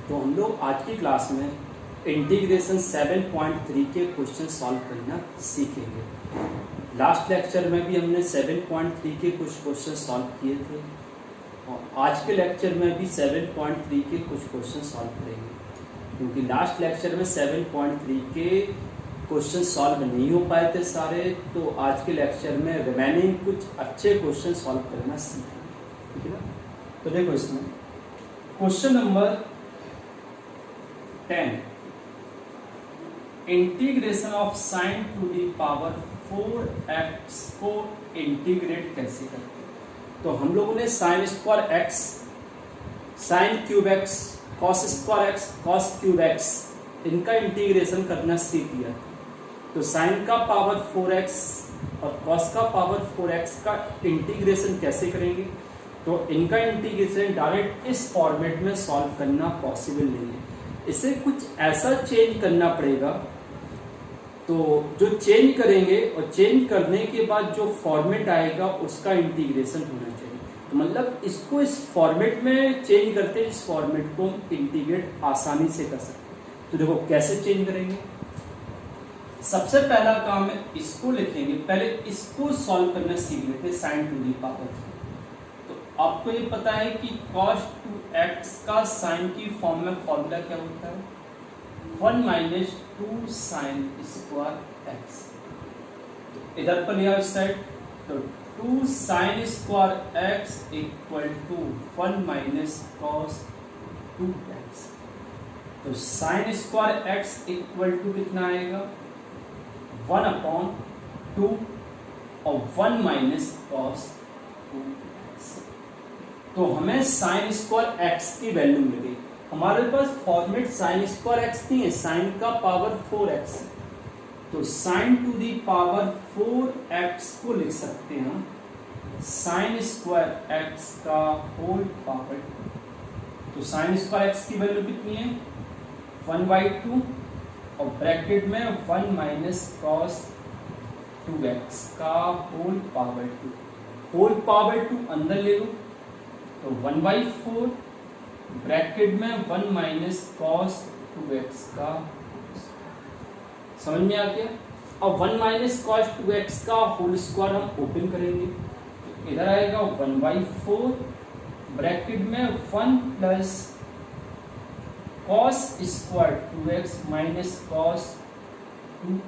तो हम लोग आज की क्लास में इंटीग्रेशन 7.3 के क्वेश्चन सॉल्व करना सीखेंगे। लास्ट लेक्चर में भी हमने 7.3 के कुछ क्वेश्चन सॉल्व किए थे और आज के लेक्चर में भी 7.3 के कुछ क्वेश्चन सॉल्व करेंगे, क्योंकि लास्ट लेक्चर में 7.3 के क्वेश्चन सॉल्व नहीं हो पाए थे सारे। तो आज के लेक्चर में रिमेनिंग कुछ अच्छे क्वेश्चन सॉल्व करना सीखेंगे, ठीक है ना। तो देखो इसमें question number 10, integration of sine to the power 4x को इंटीग्रेट कैसे करते हैं। तो हम लोगों ने sign square x, sine cube x, cos square x, cos cube x, इनका इंटीग्रेशन करना सीख लिया। तो साइन का पावर 4x और कॉस का पावर 4x का इंटीग्रेशन कैसे करेंगे। तो इनका इंटीग्रेशन डायरेक्ट इस फॉर्मेट में सॉल्व करना पॉसिबल नहीं है, इसे कुछ ऐसा चेंज करना पड़ेगा। तो जो चेंज करेंगे और चेंज करने के बाद जो फॉर्मेट आएगा उसका इंटीग्रेशन होना चाहिए। तो मतलब इसको इस फॉर्मेट में चेंज करते हैं, इस फॉर्मेट को इंटीग्रेट आसानी से कर सकते हैं। तो देखो कैसे चेंज करेंगे। सबसे पहला काम है इसको लिखेंगे, पहले इसको सॉल्व करना सीख लेते हैं। साइन टू दी पावर, तो आपको ये पता है कि cos 2x का साइन की फॉर्म में फॉर्मूला क्या होता है, 1 माइनस 2 साइन स्क्वायर एक्स। इधर पर लिया इस साइड, तो 2 sine square x equal to 1 minus cos 2x। तो sine square x equal to कितना आएगा, 1/2 और 1 माइनस कॉस 2x। तो हमें साइन स्क्वायर एक्स की वैल्यू मिल गई। हमारे पास फॉर्मेट साइन स्क्वायर एक्स नहीं है, साइन का पावर 4x। तो sign to the power 4x को लिख सकते हैं हम साइन स्क्वायर एक्स का होल पावर। तो साइन स्क्वायर एक्स की वैल्यू कितनी है, 1/2 और ब्रैकेट में 1 माइनस कॉस 2x का होल पावर 2। होल पावर 2 अंदर ले लो, तो 1/4 ब्रैकेट में 1 माइनस कॉस 2x का। समझ में आ गया। अब 1 माइनस कॉस 2x का होल स्क्वायर हम ओपन करेंगे, तो इधर आएगा 1/4 ब्रैकेट में 1 plus cos square 2x minus cos 2x।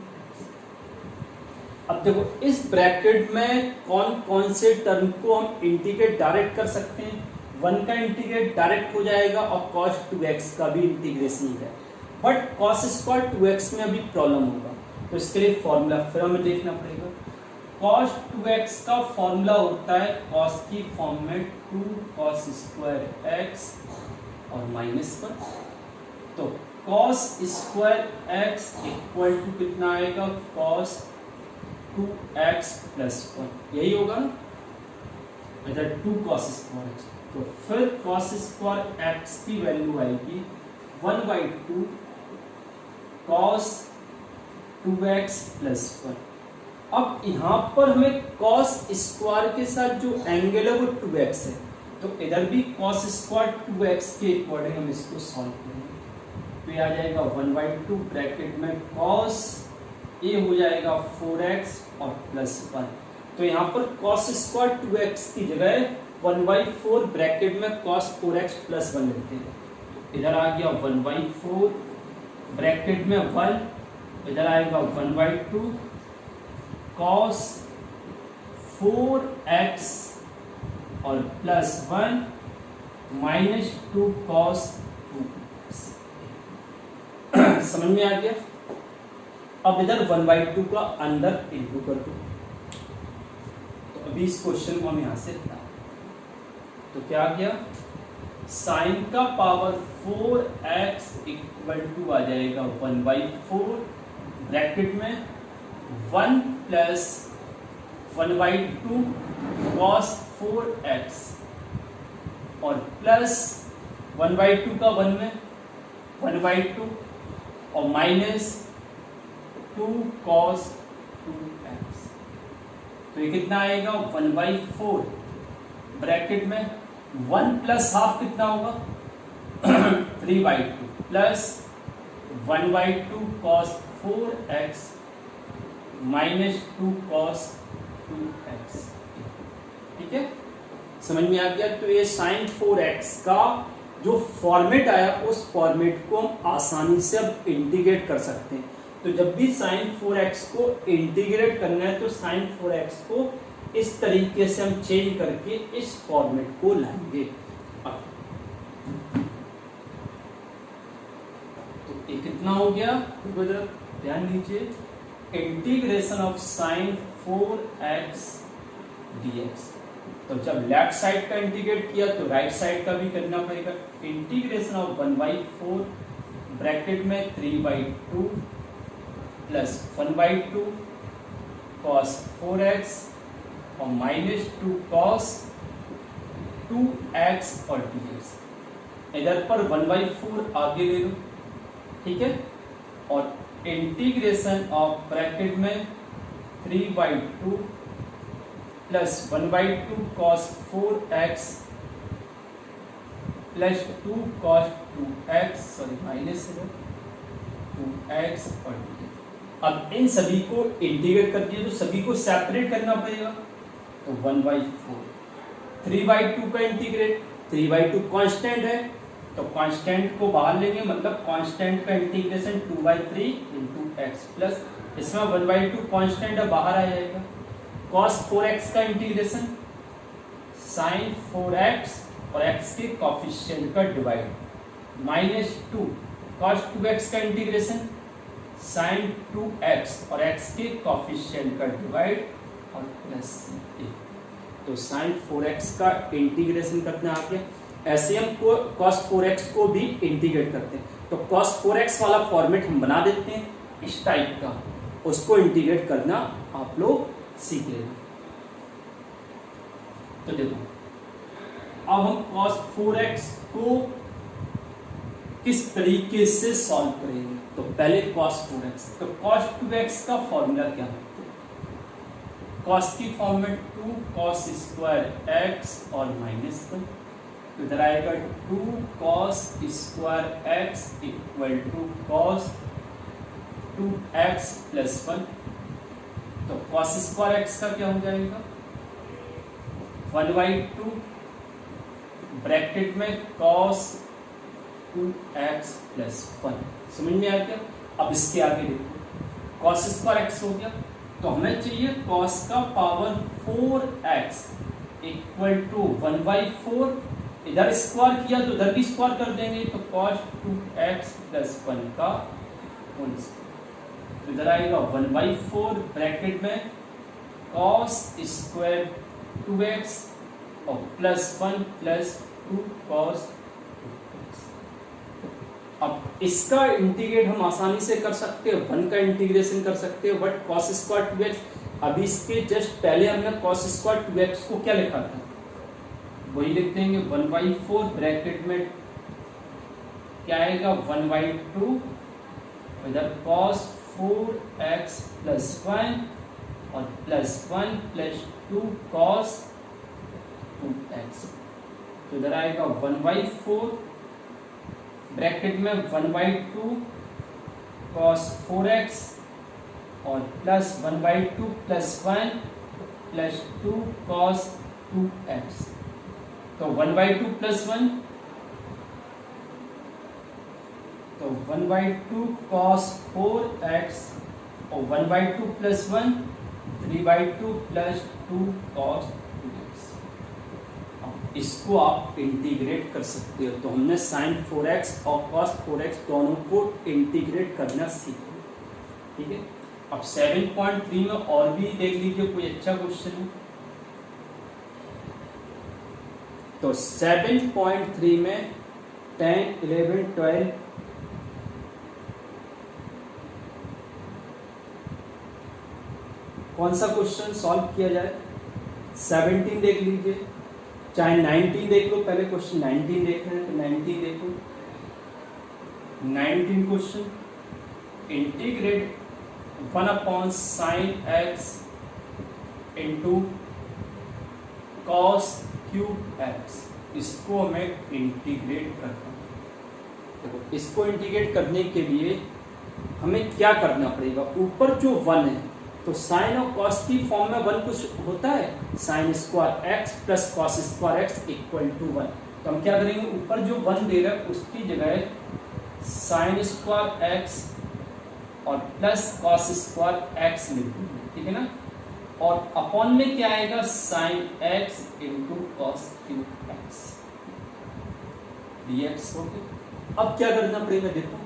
अब देखो इस ब्रैकेट में कौन कौन से टर्म को हम इंटीग्रेट डायरेक्ट कर सकते हैं। 1 का इंटीग्रेट डायरेक्ट हो जाएगा और cos 2x का भी इंटीग्रेशन हो जाएगा, बट cos स्क्वायर 2x में अभी प्रॉब्लम होगा। तो इसके लिए फॉर्मूला फिर हमें देखना पड़ेगा। cos 2x का फॉर्मूला होता है cos की फॉर्म में 2 cos स्क्वायर x और माइनस पर। तो cos square x equal to कितना आएगा, cos 2x प्लस 1, यही होगा ना। इधर 2 cos स्क्वायर x, तो फिर cos स्क्वायर x की वैल्यू आएगी 1/2 cos 2x प्लस 1। अब यहाँ पर हमें cos स्क्वायर के साथ जो एंगल है वो 2x है, तो इधर भी cos स्क्वायर 2x के अकॉर्डिंग हम इसको सॉल्व करेंगे। तो ये आ जाएगा 1/2 ब्रैकेट में cos ये हो जाएगा 4x और प्लस 1। तो यहाँ पर cos स्क्वायर 2x की जगह 1/4 ब्रैकेट में cos 4x प्लस 1 लिखते हैं। तो इधर आ गया 1/4 ब्रैकेट में 1, इधर आएगा 1/2 cos 4x और प्लस 1 माइनस 2 cos 2x। समझ में आ गया। अब इधर 1/2 का अंदर इंटू कर दो। तो अभी इस क्वेश्चन को हम यहां से हटा, तो क्या आ गया, साइन का पावर 4x इक्वल टू आ जाएगा 1/4 ब्रैकेट में 1 प्लस 1/2 cos 4x और प्लस 1/2 का 1 में 1/2 और माइनस 2 cos 2x। तो ये कितना आएगा, 1/4 ब्रैकेट में 1 प्लस हाफ कितना होगा, 3/2 plus 1/2 cos 4x minus 2 cos 2x। ठीक है, समझ में आ गया। तो ये sin 4x का जो फॉर्मेट आया उस फॉर्मेट को हम आसानी से अब इंटीग्रेट कर सकते हैं। तो जब भी sin 4x को इंटीग्रेट करना है तो sin 4x को इस तरीके से हम चेंज करके इस फॉर्मेट को लाएंगे। तो ये कितना हो गया, ध्यान दीजिए, integration of sin 4x dx। तो जब लेफ्ट साइड का इंटीग्रेट किया तो राइट साइड का भी करना पड़ेगा। इंटीग्रेशन ऑफ 1/4 ब्रैकेट में 3/2 प्लस 1/2 cos 4x और माइनस 2 cos 2x और dx। इधर पर 1/4 आगे ले लो, ठीक है, और इंटीग्रेशन ऑफ ब्रैकेट में 3/2 plus 1/2 cos 4x plus 2 cos 2x minus 2x और dx। अब इन सभी को इंटीग्रेट कर दिया तो सभी को सेपरेट करना पड़ेगा। तो 1/4 3/2 का इंटीग्रेट, 3/2 कांस्टेंट है तो कांस्टेंट को बाहर लेंगे, मतलब कांस्टेंट का इंटीग्रेशन 2/3 इंटू एक्स प्लस इसमें 1/2 कांस्टेंट है बाहर आ जाएगा। cos 4x का इंटीग्रेशन sin 4x और x के कोफिशिएंट का डिवाइड माइनस 2 cos 2x का इंटीग्रेशन sin 2x और x के कोफिशिएंट का डिवाइड और प्लस तो sin 4x का इंटीग्रेशन करना आ गया। ऐसे हम cos 4x को भी इंटीग्रेट करते हैं। तो cos 4x वाला फॉर्मेट हम बना देते हैं इस टाइप का, उसको इंटीग्रेट करना आप लोग सीख लेना। तो देखो अब हम cos 4x को किस तरीके से सॉल्व करेंगे। तो पहले cos 4x, तो cos 2x का फॉर्मूला क्या है, cos की फॉर्मेट 2 cos स्क्वायर x और माइनस 1। तो इधर आएगा 2 cos square x equal to cos 2x plus 1। तो cos स्क्वायर x का क्या हो जाएगा 1/2 ब्रैकेट में cos 2x प्लस 1। समझ में आ गया। अब इसके आगे देखो cos स्क्वायर x हो गया तो हमें चाहिए cos का पावर 4x इक्वल टू 1/4। इधर स्क्वायर किया तो इधर भी स्क्वायर कर देंगे तो cos 2x प्लस 1 का होल स्क्वायर। इधर आएगा 1/4 ब्रैकेट में cos स्क्वायर 2x और प्लस 1 प्लस 2 cos 2x। अब इसका इंटीग्रेट हम आसानी से कर सकते हैं, 1 का इंटीग्रेशन कर सकते हैं, बट cos स्क्वायर 2x अभी इसके जस्ट पहले हमने cos स्क्वायर 2x को क्या लिखा था वही लिख देंगे 1/4 ब्रैकेट में क्या आएगा 1/2 इधर cos 4x प्लस 1 और प्लस 1 प्लस 2 cos 2x। तो इधर आएगा 1/4 ब्रैकेट में 1/2 cos 4x और plus 1/2 plus 1 plus 2 cos 2x। तो 1/2 प्लस 1 तो 1/2 cos 4x और 1/2 प्लस 1 3/2 प्लस 2 cos 2x। इसको आप इंटीग्रेट कर सकते हो। तो हमने sin 4x और cos 4x दोनों को इंटीग्रेट करना सीखा, ठीक है। अब 7.3 में और भी देख लीजिए कोई अच्छा क्वेश्चन है। तो 7.3 में 10, 11, 12 कौन सा क्वेश्चन सॉल्व किया जाए। 17 देख लीजिए, चाहे 19 देख लो, पहले क्वेश्चन 19 देख रहे हैं तो 19 देखो। 19 question integrate 1/sin x into cos cube x, इसको हमें इंटीग्रेट करना है। देखो इसको इंटीग्रेट करने के लिए हमें क्या करना पड़ेगा, ऊपर जो 1 है तो साइन और कॉस की फॉर्म में 1 कुछ होता है, sine square x plus cos square x equal to 1। तो हम क्या करेंगे, ऊपर जो 1 दे रहा है उसकी जगह साइन स्क्वायर एक्स और प्लस कॉस स्क्वायर एक्स लिख देंगे, ठीक है ना। और अपॉन में क्या आएगा, sign x into cos cube x dx हो गया। अब क्या करना पड़ेगा, देखो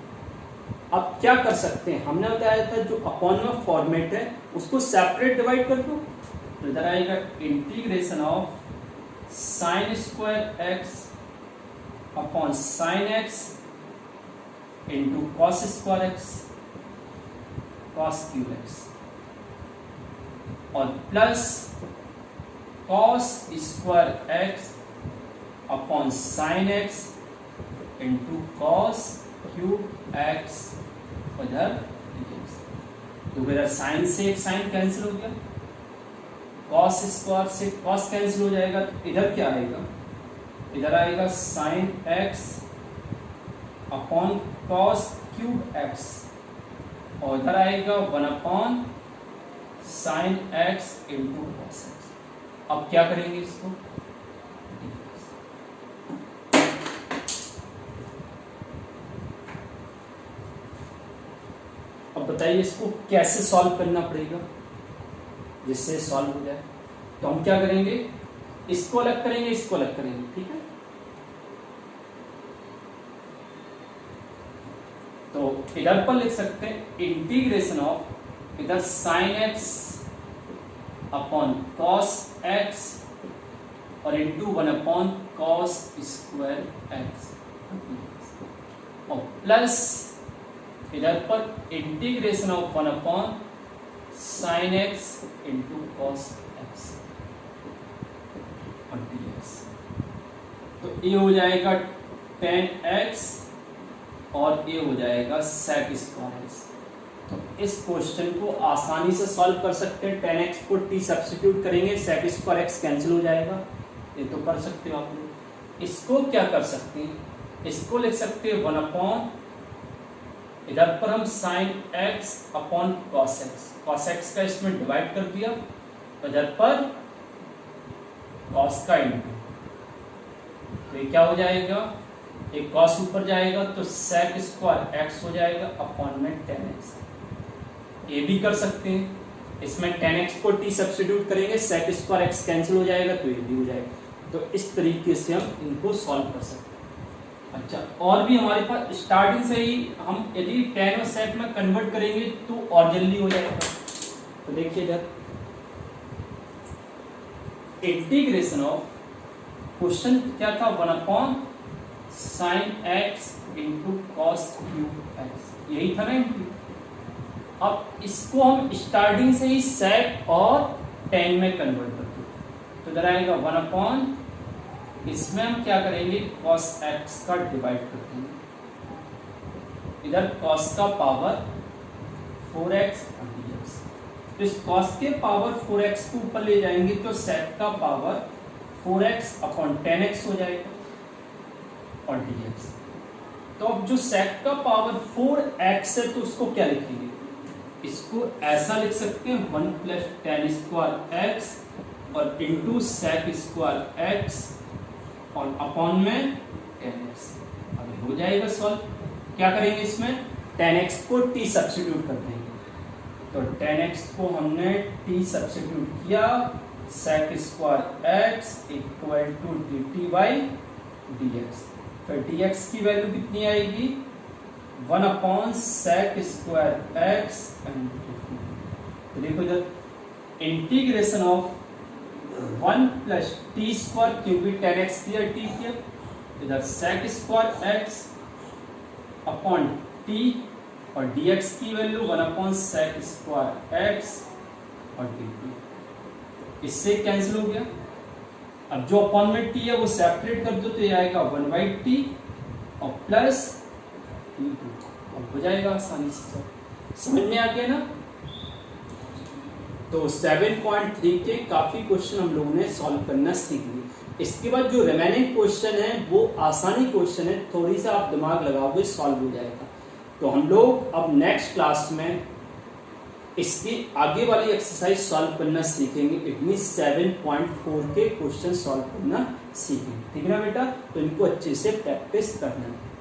अब क्या कर सकते हैं, हमने बताया था जो अपॉन में फॉर्मेट है उसको सेपरेट डिवाइड कर दो, तो इधर आएगा integration of sine square x upon sine x into cos square x cos cube x और plus cos square x upon sine x into cos cube x इधर, तो इधर साइन से एक साइन कैंसिल हो गया, कॉस स्क्वायर से cos cancel हो जाएगा, तो इधर क्या आएगा, इधर आएगा sign x upon cos cube x और इधर आएगा 1 upon sine x into cos x. अब क्या करेंगे इसको, अब बताइए इसको कैसे सॉल्व करना पड़ेगा जिससे सॉल्व हो जाए। तो हम क्या करेंगे, इसको अलग करेंगे, इसको अलग करेंगे, ठीक है। तो इधर पर लिख सकते हैं इंटीग्रेशन ऑफ इधर sine x upon cos x और into 1 upon cos square x और प्लस इधर पर integration of 1 upon sine x into cos x और dx। तो ये हो जाएगा tan x और ये हो जाएगा sec स्क्वायर एक्स। तो इस क्वेश्चन को आसानी से सॉल्व कर सकते हैं, tan x को t सब्स्टिट्यूट करेंगे, sec स्क्वायर एक्स कैंसिल हो जाएगा, ये तो कर सकते हो आप लोग। इसको क्या कर सकते हैं, इसको लिख सकते हैं 1 अपॉन इधर पर हम sine x upon cos x का इसमें डिवाइड कर दिया, तो इधर पर कॉस का इंटू, तो ये क्या हो जाएगा, एक कॉस ऊपर जाएगा तो sec स्क्वायर एक्स हो जाएगा अपॉन में tan x। ये भी कर सकते हैं, इसमें tan x को t सब्स्टिट्यूट करेंगे, sec स्क्वायर एक्स कैंसिल हो जाएगा तो ये भी हो जाएगा। तो इस तरीके से हम इनको सॉल्व कर सकते हैं। अच्छा, और भी हमारे पास स्टार्टिंग से ही हम यदि tan और sec में कन्वर्ट करेंगे तो और जल्दी हो जाएगा। तो देखिए इधर इंटीग्रेशन ऑफ क्वेश्चन क्या था, 1 upon sine x into cos cube x, यही था ना इंटू। अब इसको हम स्टार्टिंग से ही sec और tan में कन्वर्ट करते हैं, तो इधर आएगा 1 अपॉन, इसमें हम क्या करेंगे, cos x का डिवाइड कर देंगे, इधर cos का पावर 4x और dx। तो इस cos के पावर 4x को ऊपर ले जाएंगे तो sec का पावर 4x अपॉन 10x हो जाएगा और dx। तो अब जो sec का पावर 4x है तो उसको क्या लिखेंगे, इसको ऐसा लिख सकते हैं 1 प्लस tan स्क्वायर x और इंटू sec स्क्वायर x और अपॉन में tan x। अब हो जाएगा सॉल्व। क्या करेंगे, इसमें tan x को t सब्स्टिट्यूट कर देंगे, तो tan x को हमने t सब्स्टिट्यूट किया, sec square x equal to dt by dx। फिर dx की वैल्यू कितनी आएगी, 1 upon sec square x and तो देखो इधर integration of 1 plus t square, क्योंकि tan x दिया t किया, इधर sec square x upon t और dx की value 1 upon sec square x और dt, इससे कैंसिल हो गया। अब जो अपॉन में t है वो सेपरेट कर दो तो ये आएगा 1 बाई टी और प्लस t2, अब हो जाएगा आसानी से। समझ में आ गया ना। तो 7.3 के काफी क्वेश्चन हम लोगों ने सॉल्व करना सीख लिए। इसके बाद जो रिमेनिंग क्वेश्चन है वो आसानी क्वेश्चन है, थोड़ी सा आप दिमाग लगाओगे सॉल्व हो जाएगा। तो हम लोग अब नेक्स्ट क्लास में इसकी आगे वाली एक्सरसाइज सॉल्व करना सीखेंगे। इट मीन 7.4 के क्वेश्चन सॉल्व करना सीखेंगे, ठीक है ना बेटा। तो इनको अच्छे से प्रैक्टिस करना है।